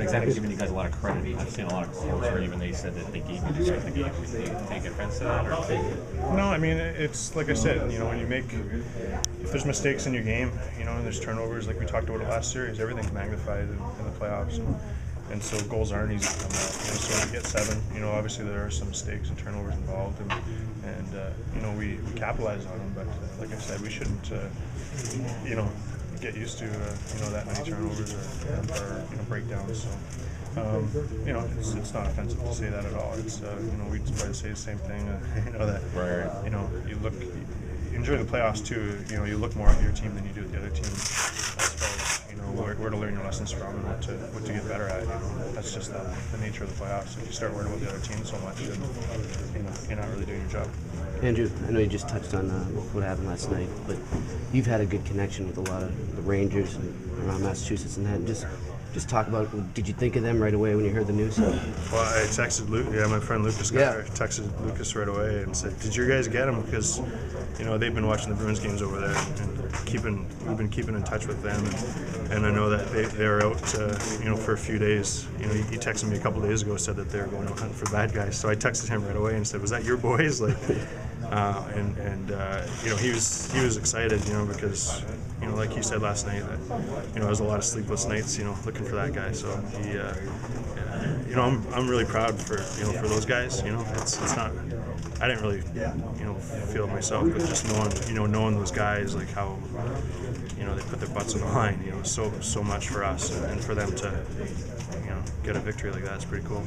exactly giving you guys a lot of credit. I've seen a lot of quotes where even they said that they gave you the game. Do you take offense to that? Or? No, I mean, it's like I said, when you make, if there's mistakes in your game, and there's turnovers, like we talked about it last series, everything's magnified in the playoffs. And so goals aren't easy to come out. So when we get 7, obviously there are some mistakes and turnovers involved, and we capitalize on them. But like I said, we shouldn't, get used to that many turnovers or breakdowns. So it's not offensive to say that at all. It's we try to say the same thing. That you enjoy the playoffs too. You look more at your team than you do at the other team. As far as where to learn your lessons from and what to get better at. That's just the nature of the playoffs. If you start worrying about the other team so much, then you're not really doing your job. Andrew, I know you just touched on what happened last night, but you've had a good connection with a lot of the Rangers around Massachusetts, and just talk about, did you think of them right away when you heard the news? Well, I texted my friend Lucas texted Lucas right away and said, did you guys get him? Because, they've been watching the Bruins games over there and we've been keeping in touch with them. And I know that they're out, for a few days. He texted me a couple days ago, said that they were going out hunting for bad guys. So I texted him right away and said, was that your boys? He was excited, because, like he said last night, that, it was a lot of sleepless nights, looking for that guy. So I'm really proud for those guys. It's not, I didn't really, feel it myself, but just knowing those guys, like how, they put their butts on the line, so much for us, and for them to, get a victory like that is pretty cool.